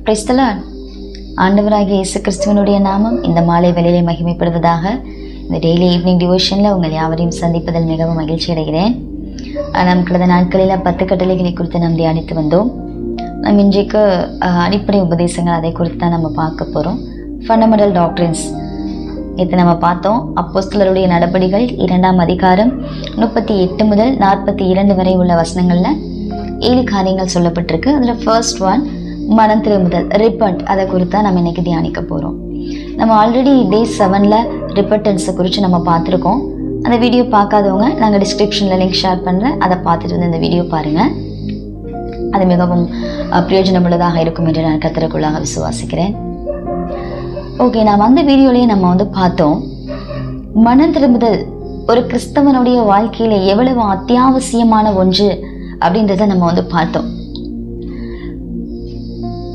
Praise the Lord. ஆண்டவராகிய இயேசு கிறிஸ்துவினுடைய நாமம் இந்த மாலை வேளையிலே மகிமைப்படுவதாக. இந்த டெய்லி ஈவினிங் டிவோஷனில் உங்கள் யாவரையும் சந்திப்பதில் மிகவும் மகிழ்ச்சி அடைகிறேன். நாம் கடந்த நாட்களில் 10 கட்டளைகளை குறித்து நாம் தியானித்து வந்தோம். நம்ம இன்றைக்கு அடிப்படை உபதேசங்கள் அதை குறித்து தான் நம்ம பார்க்க போகிறோம். ஃபண்டமெண்டல் டாக்ட்ரின்ஸ் இது நம்ம பார்த்தோம். அப்போஸ்தலருடைய நடபடிகள் 2ஆம் அதிகாரம் 38 முதல் 42 வரை உள்ள வசனங்களில் 7 காரியங்கள் சொல்லப்பட்டிருக்கு. அதில் ஃபர்ஸ்ட் ஒன் மனம் திரும்புதல், ரிப்பண்ட். அதை குறித்து நம்ம இன்னைக்கு தியானிக்க போகிறோம். நம்ம ஆல்ரெடி டே 7ல் ரிப்பட்டன்ஸை குறித்து நம்ம பார்த்துருக்கோம். அந்த வீடியோ பார்க்காதவங்க நாங்கள் டிஸ்கிரிப்ஷனில் லிங்க் ஷேர் பண்ணுறேன், அதை பார்த்துட்டு வந்து இந்த வீடியோ பாருங்கள். அது மிகவும் பிரயோஜனமுள்ளதாக இருக்கும் என்று நான் கர்த்தருக்குள்ளாக விசுவாசிக்கிறேன். ஓகே, நாம் அந்த வீடியோலேயே நம்ம பார்த்தோம், மனம் திரும்புதல் ஒரு கிறிஸ்தவனுடைய வாழ்க்கையில் எவ்வளவு அத்தியாவசியமான ஒன்று அப்படின்றத நம்ம பார்த்தோம்.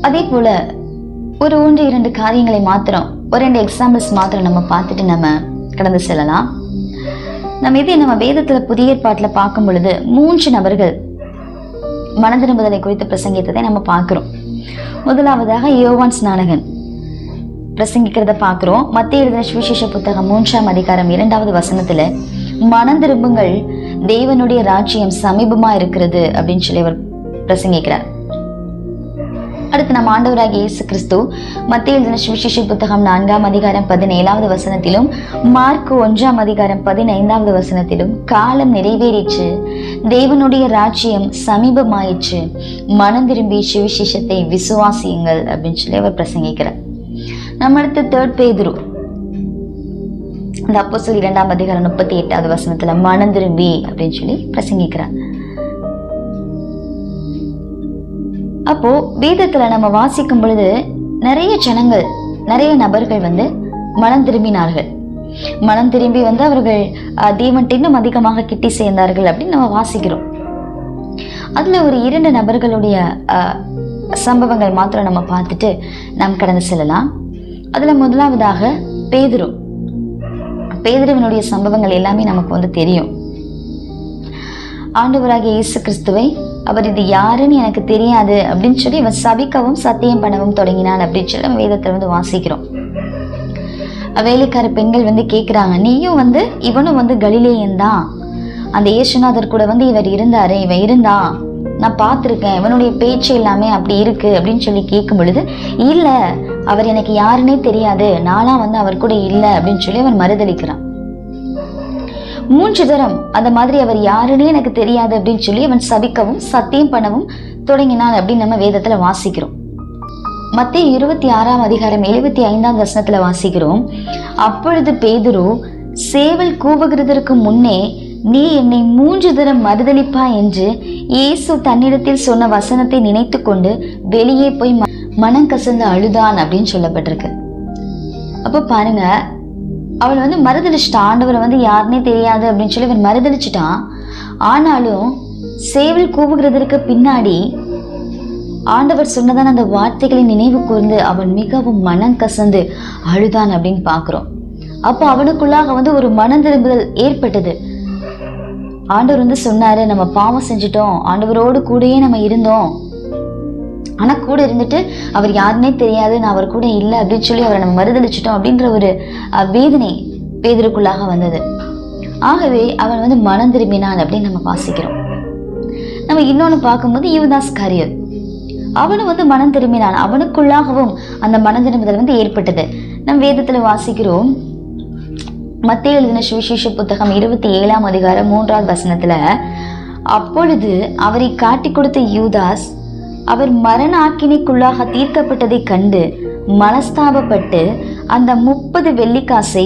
அதே போல ஒரு 1-2 காரியங்களை மாத்திரம், ஒரு 2 எக்ஸாம்பிள்ஸ் மாத்திரம் நம்ம பார்த்துட்டு நம்ம கடந்து செல்லலாம். நம்ம வேதத்தில் புதிய ஏற்பாட்டில் பார்க்கும் பொழுது 3 நபர்கள் மனம் திரும்புதலை குறித்து பிரசங்கித்ததை நம்ம பார்க்கிறோம். முதலாவதாக யோவான் ஸ்நானகன் பிரசங்கிக்கிறத பார்க்கிறோம். மத்தேயு எழுதின சுவிசேஷ புத்தகம் 3ஆம் அதிகாரம் 2வது வசனத்துல மனம் திரும்புங்கள், தேவனுடைய ராஜ்யம் சமீபமா இருக்கிறது அப்படின்னு சொல்லி அவர் பிரசங்கிக்கிறார். அடுத்து நம்ம ஆண்டவராகிய இயேசு கிறிஸ்து மத்தேயு எழுதின சுவிசேஷ புத்தகம் 4ஆம் அதிகாரம் 17வது வசனத்திலும் மார்க் 1ஆம் அதிகாரம் 15வது வசனத்திலும் காலம் நிறைவேறிற்று, தேவனுடைய ராஜ்யம் சமீபமாயிற்று, மனம் திரும்பி சுவிசேஷத்தை விசுவாசியுங்கள் அப்படின்னு சொல்லி அவர் பிரசங்கிக்கிறார். நம்ம அடுத்து 3 பேதுரு அந்த அப்போஸ்தலர் 2ஆம் அதிகாரம் 38வது வசனத்துல மனம் திரும்பி அப்படின்னு சொல்லி பிரசங்கிக்கிறார். அப்போ வேதத்துல நம்ம வாசிக்கும் பொழுது நிறைய ஜனங்கள், நிறைய நபர்கள் மனம் திரும்பினார்கள். மனம் திரும்பி அவர்கள் தேவன்கிட்ட இன்னும் அதிகமாக கிட்டி சேர்ந்தார்கள் அப்படின்னு நம்ம வாசிக்கிறோம். அதுல ஒரு 2 நபர்களுடைய சம்பவங்கள் மாத்திரம் நம்ம பார்த்துட்டு நாம் கடந்து செல்லலாம். அதுல முதலாவதாக பேதுருவினுடைய சம்பவங்கள் எல்லாமே நமக்கு தெரியும். ஆண்டவராகிய இயேசு கிறிஸ்துவை அவர் இது யாருன்னு எனக்கு தெரியாது அப்படின்னு சொல்லி இவன் சபிக்கவும் சத்தியம் பண்ணவும் தொடங்கினான் அப்படின்னு சொல்லி நம்ம வேதத்துல வாசிக்கிறோம். வேலைக்கார பெண்கள் கேட்குறாங்க, நீயும் இவனும் கலிலேயன் தான், அந்த இயேசுநாதர் கூட இவர் இருந்தாரு, இவன் இருந்தான், நான் பார்த்துருக்கேன், இவனுடைய பேச்சு எல்லாமே அப்படி இருக்கு அப்படின்னு சொல்லி கேட்கும் பொழுது, இல்ல அவர் எனக்கு யாருன்னே தெரியாது, நான்லாம் அவர் கூட இல்லை அப்படின்னு சொல்லி அவன் மறுதளிக்கிறான். 3 தரம் அந்த மாதிரி அவர் யாருன்னே எனக்கு தெரியாது அப்படின்னு சொல்லி அவன் சபிக்கவும் சத்தியம் பண்ணவும் தொடங்கினான் அப்படின்னு நம்ம வேதத்துல வாசிக்கிறோம். மத்தேயு 26ஆம் அதிகாரம் 75ஆம் வசனத்துல வாசிக்கிறோம், அப்பொழுது பேதுரு, சேவல் கூவுகிறதற்கு முன்னே நீ என்னை 3 தரம் மறுதலிப்பா என்று இயேசு தன்னிடத்தில் சொன்ன வசனத்தை நினைத்து கொண்டு வெளியே போய் மனம் கசந்து அழுதான் அப்படின்னு சொல்லப்பட்டிருக்கு. அப்ப பாருங்க, அவள் மறுதளிச்சிட்டான். ஆண்டவரை யாருன்னே தெரியாது அப்படின்னு சொல்லி அவன் மறுதளிச்சிட்டான். ஆனாலும் சேவல் கூவுகிறதற்கு பின்னாடி ஆண்டவர் சொன்னதான அந்த வார்த்தைகளை நினைவு கூர்ந்து அவன் மிகவும் மனம் கசந்து அழுதான் அப்படின்னு பாக்குறோம். அப்போ அவனுக்குள்ளாக ஒரு மனம் திரும்புதல் ஏற்பட்டது. ஆண்டவர் சொன்னாரு, நம்ம பாவம் செஞ்சிட்டோம், ஆண்டவரோடு கூடயே நம்ம இருந்தோம், ஆனா கூட இருந்துட்டு அவர் யாருன்னே தெரியாது, நான் அவர் கூட இல்லை அப்படின்னு சொல்லி அவரை நம்ம மறுதளிச்சிட்டோம் அப்படின்ற ஒரு வேதனை பேதுருக்குள்ளாக வந்தது. ஆகவே அவன் மனம் திரும்பினான் அப்படின்னு நம்ம வாசிக்கிறோம். நம்ம இன்னொன்னு பார்க்கும்போது யூதாஸ் காரியர், அவனும் மனம் திரும்பினான், அவனுக்குள்ளாகவும் அந்த மனம் திரும்புதல் ஏற்பட்டது. நம்ம வேதத்துல வாசிக்கிறோம். மத்தேயு எழுதின சுவிசேஷ புத்தகம் 27ஆம் அதிகாரம் 3வது வசனத்துல, அப்பொழுது அவரை காட்டி கொடுத்த யூதாஸ் அவர் மரண ஆக்கினைக்குள்ளாக தீர்க்கப்பட்டதை கண்டு மனஸ்தாபப்பட்டு அந்த 30 வெள்ளிக்காசை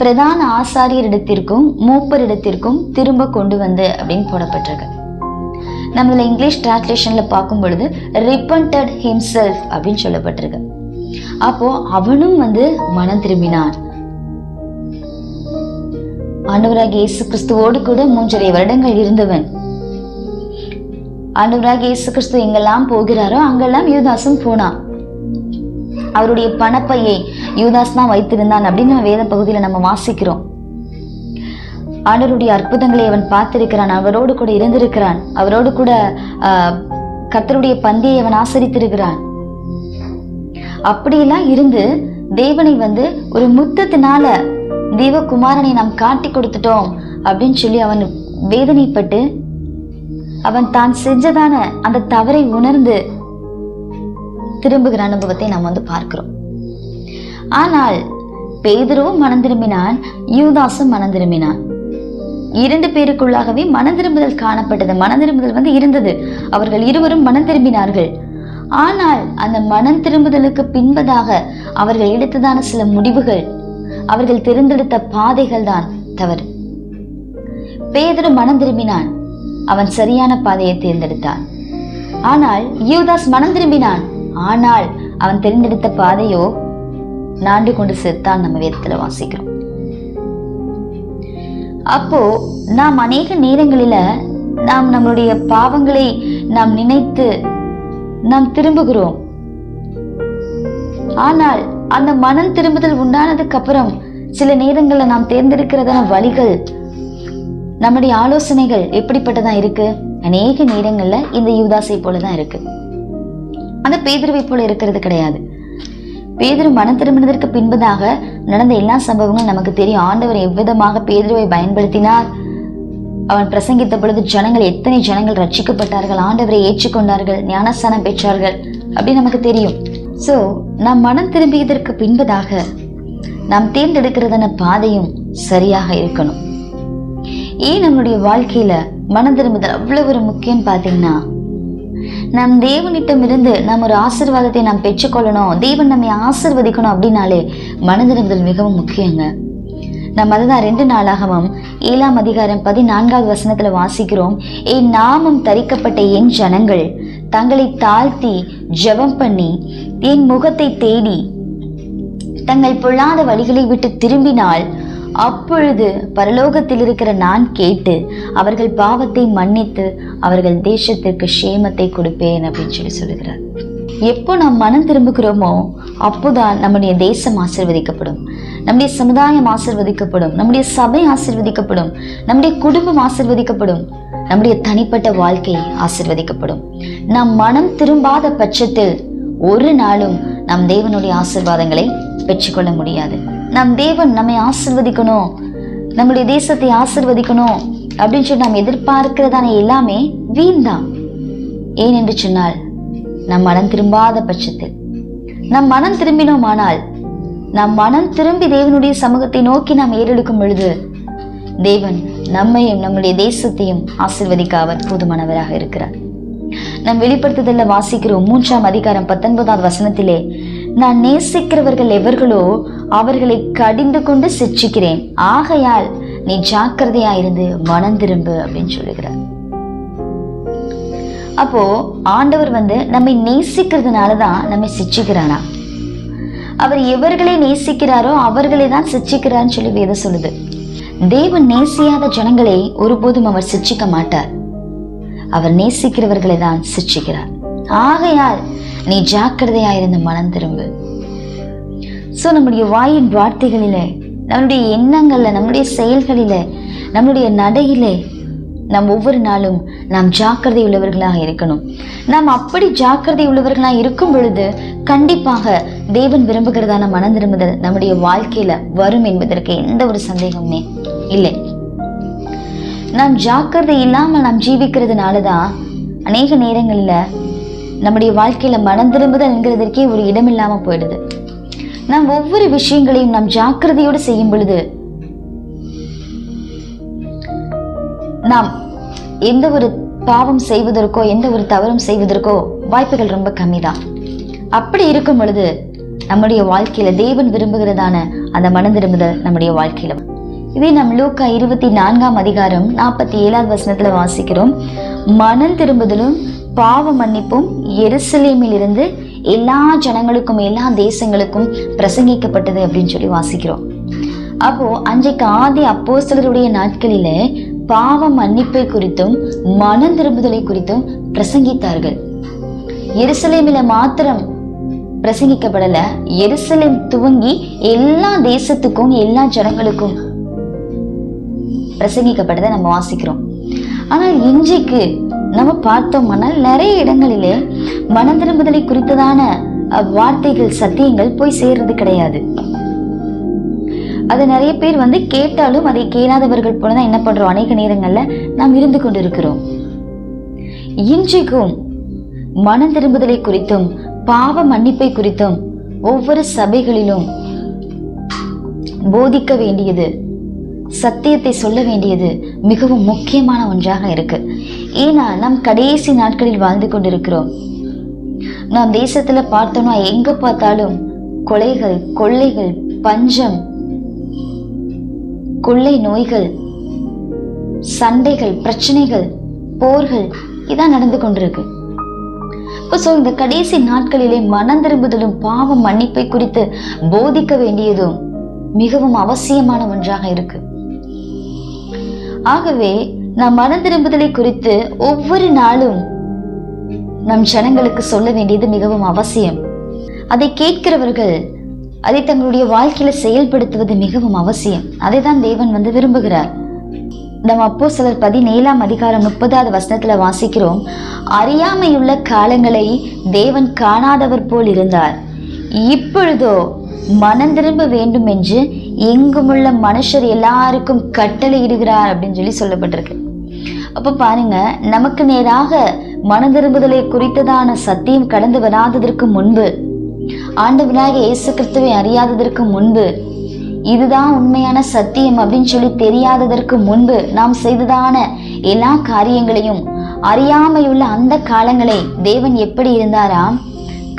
பிரதான ஆசாரியரிடத்திற்கும் மூப்பரிடத்திற்கும் திரும்ப கொண்டு அப்படின்னு போடப்பட்டிருக்கு. நம்மள இங்கிலீஷ் டிரான்ஸ்லேஷன்ல பார்க்கும் பொழுது ரிப்பன்டட் ஹிம்செல்ஃப் அப்படின்னு சொல்லப்பட்டிருக்கு. அப்போ அவனும் மனம் திரும்பினார். ஆண்டவராகிய இயேசு கிறிஸ்துவோடு கூட 3.5 வருடங்கள் இருந்தவன். ஆண்டவராகிய இயேசு கிறிஸ்து எங்கெல்லாம் போகிறாரோ அங்கெல்லாம் யூதாசும் போனான். அவருடைய பணப்பையை யூதாஸ் தான் வைத்திருந்தான் அப்படின்னு நம்ம வேத பகுதியில நம்ம வாசிக்கிறோம். ஆண்டவருடைய அற்புதங்களை அவன் பார்த்திருக்கிறான், அவரோடு கூட இருந்திருக்கிறான், அவரோடு கூட கர்த்தருடைய பந்தியை அவன் ஆசரித்திருக்கிறான். அப்படியெல்லாம் இருந்து தேவனை ஒரு முத்தத்தினால தேவகுமாரனை நாம் காட்டி கொடுத்துட்டோம் அப்படின்னு சொல்லி அவன் வேதனைப்பட்டு அவன் தான் செஞ்சதான அந்த தவறை உணர்ந்து திரும்புகிற அனுபவத்தை நாம் பார்க்கிறோம். ஆனால் பேதுருவும் மனம் திரும்பினான், யூதாசும் மனம் திரும்பினான். 2 பேருக்குள்ளாகவே மனம் திரும்புதல் காணப்பட்டது. மனம் திரும்புதல் இருந்தது. அவர்கள் இருவரும் மனம் திரும்பினார்கள். ஆனால் அந்த மனம் திரும்புதலுக்கு பின்பதாக அவர்கள் எடுத்ததான சில முடிவுகள், அவர்கள் தேர்ந்தெடுத்த பாதைகள் தான் தவறு. பேதுரு மனம் திரும்பினான், அவன் சரியான பாதையை தேர்ந்தெடுத்தான். ஆனால் யூதாஸ் மனம் திரும்பினான், ஆனால் அவன் தேர்ந்தெடுத்த பாதையோ நாண்டு கொண்டு செத்தான். நம்ம வேதத்துல வாசிக்கிறோம். அப்போ நாம் அநேக நேரங்களில நாம் நம்மளுடைய பாவங்களை நாம் நினைத்து நாம் திரும்புகிறோம். ஆனால் அந்த மனம் திரும்புதல் உண்டானதுக்கு அப்புறம் சில நேரங்கள்ல நாம் தேர்ந்தெடுக்கிறதான வழிகள், நம்முடைய ஆலோசனைகள் எப்படிப்பட்டதான் இருக்கு? அநேக நேரங்கள்ல இந்த யூதாசை போலதான் இருக்கு. அந்த பேதுருவை போல இருக்கிறது கிடையாது. பேதுரு மனம் திரும்பினதற்கு பின்பதாக நடந்த எல்லா சம்பவங்களும் நமக்கு தெரியும். ஆண்டவர் எவ்விதமாக பேதுருவை பயன்படுத்தினார். அவன் பிரசங்கித்த பொழுது எத்தனை ஜனங்கள் ரட்சிக்கப்பட்டார்கள், ஆண்டவரை ஏற்றுக்கொண்டார்கள், ஞானஸ்தானம் பெற்றார்கள் அப்படி நமக்கு தெரியும். சோ நாம் மனம் திரும்பியதற்கு பின்பதாக நாம் தேர்ந்தெடுக்கிறதான பாதையும் சரியாக இருக்கணும். ஏன் நம்மளுடைய வாழ்க்கையில மனம் திரும்புதல் அவ்வளவு ஒரு முக்கியம் பாத்தீங்கன்னா, நம் தேவனிடம் இருந்து நாம் ஒரு ஆசீர்வாதத்தை நாம் பெற்றுக்கொள்ளணும், தேவன் நம்மை ஆசீர்வதிக்கணும் அப்படின்னாலே மனம் திரும்புதல் மிகவும் முக்கியங்க. நம்ம அதுதான் 2 நாளாகமம் 7ஆம் அதிகாரம் 14வது வசனத்துல வாசிக்கிறோம். என் நாமம் தரிக்கப்பட்ட என் ஜனங்கள் தங்களை தாழ்த்தி ஜெபம் பண்ணி என் முகத்தை தேடி தங்கள் பொல்லாத வழிகளை விட்டு திரும்பினால் அப்பொழுது பரலோகத்தில் இருக்கிற நான் கேட்டு அவர்கள் பாவத்தை மன்னித்து அவர்கள் தேசத்திற்கு சேமத்தை கொடுப்பேன் அப்படின்னு சொல்லி சொல்லுகிறார். எப்போ நாம் மனம் திரும்புகிறோமோ அப்போதான் நம்முடைய தேசம் ஆசீர்வதிக்கப்படும், நம்முடைய சமுதாயம் ஆசீர்வதிக்கப்படும், நம்முடைய சபை ஆசீர்வதிக்கப்படும், நம்முடைய குடும்பம் ஆசீர்வதிக்கப்படும், நம்முடைய தனிப்பட்ட வாழ்க்கை ஆசீர்வதிக்கப்படும். நாம் மனம் திரும்பாத பட்சத்தில் ஒரு நாளும் நம் தேவனுடைய ஆசீர்வாதங்களை பெற்றுக்கொள்ள முடியாது. நம் தேவன் நம்மை ஆசீர்வதிக்கணும், நம்முடைய தேசத்தை ஆசீர்வதிக்கணும் அப்படின்னு சொல்லி நாம் எதிர்பார்க்கிறதான எல்லாமே வீண் தான். ஏன் என்று சொன்னால், நம் மனம் திரும்பாத பட்சத்தில், நம் மனம் திரும்பினோமானால், நம் மனம் திரும்பி தேவனுடைய சமூகத்தை நோக்கி நாம் ஏறெடுக்கும் பொழுது தேவன் நம்மையும் நம்முடைய தேசத்தையும் ஆசீர்வதிக்க அவர் போதுமானவராக இருக்கிறார். நாம் வெளிப்படுத்துதல்ல வாசிக்கிறோம் 3ஆம் அதிகாரம் 19வது வசனத்திலே, நான் நேசிக்கிறவர்கள் எவர்களோ அவர்களை கடிந்து கொண்டு சிட்சிக்கிறேன், ஆகையால் நீ ஜாக்கிரதையாயிருந்து மனம் திரும்பு அப்படின்னு சொல்லுகிறார். அப்போ ஆண்டவர் நம்மை நேசிக்கிறதுனாலதான் நம்மை சிட்சிக்கிறாரா? அவர் எவர்களை நேசிக்கிறாரோ அவர்களை தான் சிட்சிக்கிறான்னு சொல்லி வேதம் சொல்லுது. தேவன் நேசியாத ஜனங்களை ஒருபோதும் அவர் சிட்சிக்க மாட்டார். அவர் நேசிக்கிறவர்களை தான் சிட்சிக்கிறார். ஆகையால் நீ ஜாக்கிரதையாயிருந்து மனம் திரும்பு. சோ நம்முடைய வாயின் வார்த்தைகளிலே, நம்முடைய எண்ணங்கள்ல, நம்முடைய செயல்களிலே, நம்முடைய நடையிலே நாம் ஒவ்வொரு நாளும் நாம் ஜாக்கிரதை உள்ளவர்களாக இருக்கணும். நாம் அப்படி ஜாக்கிரதை உள்ளவர்களாக இருக்கும் பொழுது கண்டிப்பாக தேவன் விரும்புகிறதான மனம் திரும்புதல் நம்முடைய வாழ்க்கையில வரும் என்பதற்கு எந்த ஒரு சந்தேகமே இல்லை. நாம் ஜாக்கிரதை இல்லாமல் நாம் ஜீவிக்கிறதுனாலதான் அநேக நேரங்கள்ல நம்முடைய வாழ்க்கையில மனம் திரும்புதல் என்கிறதற்கே ஒரு இடம் இல்லாம போயிடுது. நாம் ஒவ்வொரு விஷயங்களையும் நாம் ஜாக்கிரதையோடு செய்யும் பொழுது நாம் எந்த ஒரு பாவம் செய்வதற்கோ எந்த ஒரு தவறும் செய்வதற்கோ வாய்ப்புகள் ரொம்ப கம்மிதான். அப்படி இருக்கும் பொழுது நம்முடைய வாழ்க்கையில தேவன் விரும்புகிறதான அந்த மனம் திரும்புதல் நம்முடைய வாழ்க்கையில. இதே நம் லூக்கா 24ஆம் அதிகாரம் 47வது வசனத்துல வாசிக்கிறோம். மனம் திரும்புதலும் பாவ மன்னிப்பும் எருசலேமில் இருந்து எல்லா ஜனங்களுக்கும் எல்லா தேசங்களுக்கும் பிரசங்கிக்கப்பட்டது அப்படின்னு சொல்லி வாசிக்கிறோம். அப்போ அன்றைக்கு ஆதி அப்போஸ்தலருடைய நாட்களில பாவ மன்னிப்பை குறித்தும் மனம் திரும்புதலை குறித்தும் பிரசங்கித்தார்கள். எருசலேமில மாத்திரம் பிரசங்கிக்கப்படல, எருசலேம் துவங்கி எல்லா தேசத்துக்கும் எல்லா ஜனங்களுக்கும் பிரசங்கிக்கப்பட்டதை நம்ம வாசிக்கிறோம். ஆனால் இன்றைக்கு நம்ம பார்த்தோம்னா நிறைய இடங்களிலே மனம் திரும்புதலை குறித்ததான வார்த்தைகள் சத்தியங்கள் போய் சேர்றது கிடையாது. அது நிறைய பேர் கேட்டாலும் அதை கேளாதவர்கள் போலதான் என்ன பண்றோம், அநேக நேரங்கள்ல நாம் இருந்து கொண்டிருக்கிறோம். இன்றைக்கும் மனம் திரும்புதலை குறித்தும் பாவ மன்னிப்பை குறித்தும் ஒவ்வொரு சபைகளிலும் போதிக்க வேண்டியது, சத்தியத்தை சொல்ல வேண்டியது மிகவும் முக்கியமான ஒன்றாக இருக்கு. ஏன்னா நாம் கடைசி நாட்களில் வாழ்ந்து கொண்டிருக்கிறோம். நாம் தேசத்துல பார்த்தோம்னா எங்க பார்த்தாலும் கொலைகள், கொள்ளைகள், பஞ்சம், கொள்ளை நோய்கள், சண்டைகள், பிரச்சனைகள், போர்கள் இதான் நடந்து கொண்டிருக்கு. இந்த கடைசி நாட்களிலே மனம் திரும்புதலும் பாவ மன்னிப்பை குறித்து போதிக்க வேண்டியதும் மிகவும் அவசியமான ஒன்றாக இருக்கு. ஆகவே நாம் மனம் திரும்புதலை குறித்து ஒவ்வொரு நாளும் நம் ஜனங்களுக்கு சொல்ல வேண்டியது மிகவும் அவசியம். அதை கேட்கிறவர்கள் அதை தங்களுடைய வாழ்க்கையில செயல்படுத்துவது மிகவும் அவசியம். அதை தான் தேவன் விரும்புகிறார். நம்ம அப்போஸ்தலர் 17ஆம் அதிகாரம் 30வது வசனத்துல வாசிக்கிறோம், அறியாமையுள்ள காலங்களை தேவன் காணாதவர் போல் இருந்தார், இப்பொழுதோ மனம் திரும்ப வேண்டும் என்று எங்குமுள்ள மனுஷர் எல்லாருக்கும் கட்டளை இடுகிறார் அப்படின்னு சொல்லப்பட்டிருக்கு. அப்ப பாருங்க, நமக்கு நேராக மனம் திரும்புதலை குறித்ததான சத்தியம் கடந்து வராததற்கு முன்பு, ஆண்டவராக இயேசு கிறிஸ்துவை அறியாததற்கு முன்பு, இதுதான் உண்மையான சத்தியம் அப்படின்னு தெரியாததற்கு முன்பு நாம் செய்ததான எல்லா காரியங்களையும் அறியாமையுள்ள அந்த காலங்களை தேவன் எப்படி இருந்தாராம்,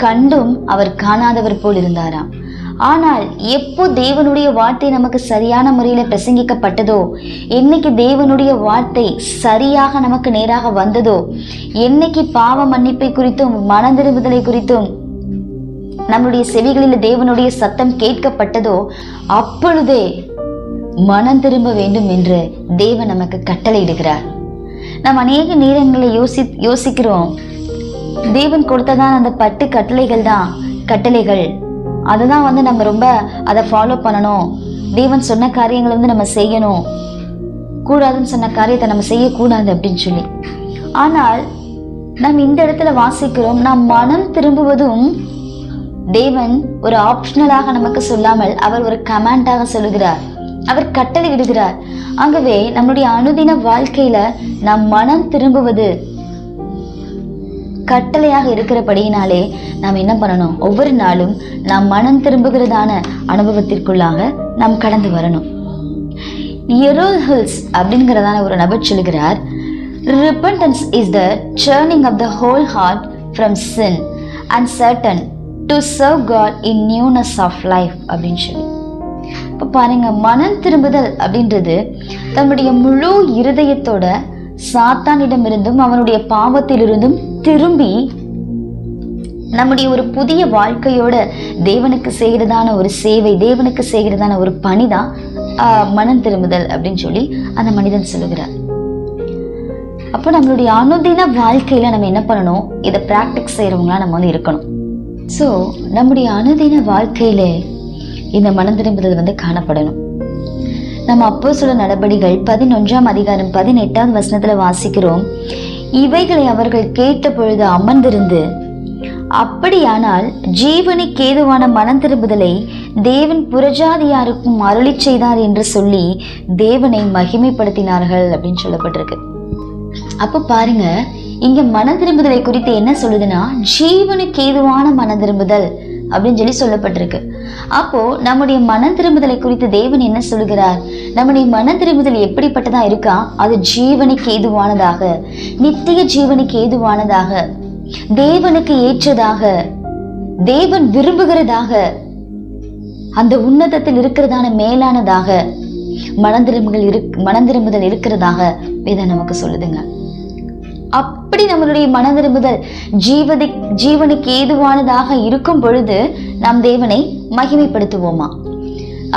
கண்டும் அவர் காணாதவர் போல் இருந்தாராம். ஆனால் எப்போ தேவனுடைய வார்த்தை நமக்கு சரியான முறையில பிரசங்கிக்கப்பட்டதோ, என்னைக்கு தேவனுடைய வார்த்தை சரியாக நமக்கு நேராக வந்ததோ, என்னைக்கு பாவ மன்னிப்பை குறித்தும் மனம் திரும்புதலை குறித்தும் நம்முடைய செவிகளில் தேவனுடைய சத்தம் கேட்கப்பட்டதோ, அப்பொழுதே மனம் திரும்ப வேண்டும் என்று தேவன் நமக்கு கட்டளையிடுகிறார். நாம் அநேக நேரங்களில் யோசிக்கிறோம், தேவன் கொடுத்ததான் அந்த 10 கட்டளைகள் தான் கட்டளைகள், அதுதான் நம்ம ரொம்ப அதை ஃபாலோ பண்ணணும், தேவன் சொன்ன காரியங்களை நம்ம செய்யணும், கூடாதுன்னு சொன்ன காரியத்தை நம்ம செய்யக்கூடாது அப்படின்னு ஆனால் நாம் இந்த இடத்துல வாசிக்கிறோம், நாம் மனம் திரும்புவதும் தேவன் ஒரு ஆப்ஷனலாக நமக்கு சொல்லாமல் அவர் ஒரு கமாண்டாக சொல்லுகிறார், அவர் கட்டளை இடுகிறார். ஆகவே நம்முடைய அனுதின வாழ்க்கையில நாம் மனம் திரும்புவது கட்டளையாக இருக்கிறபடியினாலே நாம் என்ன பண்ணணும், ஒவ்வொரு நாளும் நாம் மனம் திரும்புகிறதான அனுபவத்திற்குள்ளாக நாம் கடந்து வரணும். எரோல் ஹில்ஸ் அப்படிங்கிறதான ஒரு நபர் சொல்லுகிறார், repentance is the turning of the whole heart from sin and Satan to serve God in newness of life அப்படின்னு இப்போ பாருங்க, மனம் திரும்புதல் அப்படின்றது தன்னுடைய முழு இருதயத்தோட சாத்தானிடமிருந்தும் அவனுடைய பாவத்திலிருந்தும் திரும்பி நம்முடைய ஒரு புதிய வாழ்க்கையோட தேவனுக்கு செய்கிறதான ஒரு சேவை, தேவனுக்கு செய்கிறதான ஒரு பணிதான் மனம் திரும்புதல் அப்படின்னு அந்த மனிதன் சொல்லுகிறார். அப்போ நம்மளுடைய அனுதின வாழ்க்கையில நம்ம என்ன பண்ணணும், இதை பிராக்டிஸ் செய்யறவங்களா நம்ம இருக்கணும். ஸோ நம்முடைய அனுதின வாழ்க்கையில இந்த மனம் திரும்புதல் காணப்படணும். நம்ம அப்போஸ்தலர் நடபடிகள் 11ஆம் அதிகாரம் 18வது வசனத்துல வாசிக்கிறோம், இவைகளை அவர்கள் கேட்ட பொழுது அமர்ந்திருந்து, அப்படியானால் ஜீவனுக்கு ஏதுவான மனம் திரும்புதலை தேவன் புறஜாதியாருக்கும் அருளி செய்தார் என்று சொல்லி தேவனை மகிமைப்படுத்தினார்கள் அப்படின்னு சொல்லப்பட்டிருக்கு. அப்ப பாருங்க, இங்க மனம் திரும்புதலை குறித்து என்ன சொல்லுதுன்னா, ஜீவனுக்கு ஏதுவான மனம் திரும்புதல் அப்படின்னு சொல்லப்பட்டிருக்கு. அப்போ நம்முடைய மனம் திரும்புதலை குறித்து தேவன் என்ன சொல்லுகிறார், நம்முடைய மனம் திரும்புதல் எப்படிப்பட்டதா இருக்கா, அது ஜீவனுக்கு ஏதுவானதாக, நித்திய ஜீவனுக்கு ஏதுவானதாக, தேவனுக்கு ஏற்றதாக, தேவன் விரும்புகிறதாக, அந்த உன்னதத்தில் இருக்கிறதான மேலானதாக மனம் திரும்புதல் இருக்கிறதாக வேதம் நமக்கு சொல்லுதுங்க. அப்படி நம்மளுடைய மனம் திரும்புதல் ஜீவனுக்கு ஏதுவானதாக இருக்கும் பொழுது நாம் தேவனை மகிமைப்படுத்துவோமா?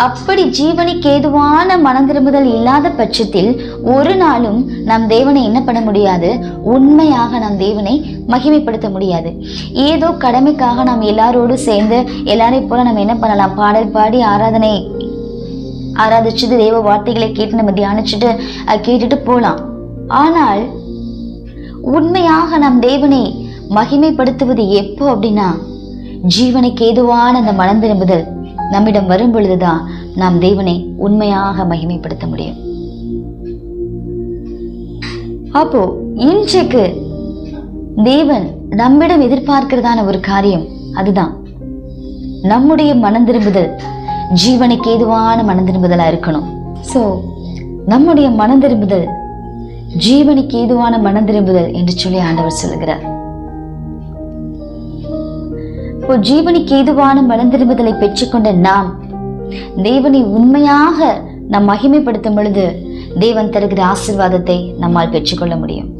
அப்படி ஜீவனுக்கு ஏதுவான மனம் திரும்புதல் இல்லாத பட்சத்தில் ஒரு நாளும் நாம் தேவனை என்ன பண்ண முடியாது, உண்மையாக நாம் தேவனை மகிமைப்படுத்த முடியாது. ஏதோ கடமைக்காக நாம் எல்லாரோடு சேர்ந்து எல்லாரையும் போல நம்ம என்ன பண்ணலாம், பாடல் பாடி ஆராதிச்சுட்டு தேவ வார்த்தைகளை கேட்டு நம்ம தியானிச்சுட்டு கேட்டுட்டு போலாம். ஆனால் உண்மையாக நாம் தேவனை மகிமைப்படுத்துவது எப்போ அப்படின்னா, ஜீவனுக்கு ஏதுவான அந்த மனம் திரும்புதல் நம்மிடம் வரும் பொழுதுதான் நாம் தேவனை உண்மையாக மகிமைப்படுத்த முடியும். அப்போ இன்றைக்கு தேவன் நம்மிடம் எதிர்பார்க்கிறதான ஒரு காரியம் அதுதான், நம்முடைய மனம் திரும்புதல் ஜீவனுக்கு ஏதுவான மனம் திரும்புதலா இருக்கணும். சோ நம்முடைய மனம் திரும்புதல் ஜீவனுக்கு ஏதுவான மனம் திரும்புதல் என்று சொல்லி ஆண்டவர் சொல்லுகிறார். இப்போ ஜீவனுக்கு ஏதுவான மனம் திரும்புதலை பெற்றுக்கொண்ட நாம் தேவனை உண்மையாக நாம் மகிமைப்படுத்தும் பொழுது தேவன் தருகிற ஆசீர்வாதத்தை நம்மால் பெற்றுக்கொள்ள முடியும்.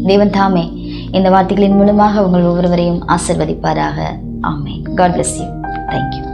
தேவன் தாமே இந்த வார்த்தைகளின் மூலமாக உங்கள் ஒவ்வொருவரையும் ஆசீர்வதிப்பாராக. ஆமென். God bless you. Thank you.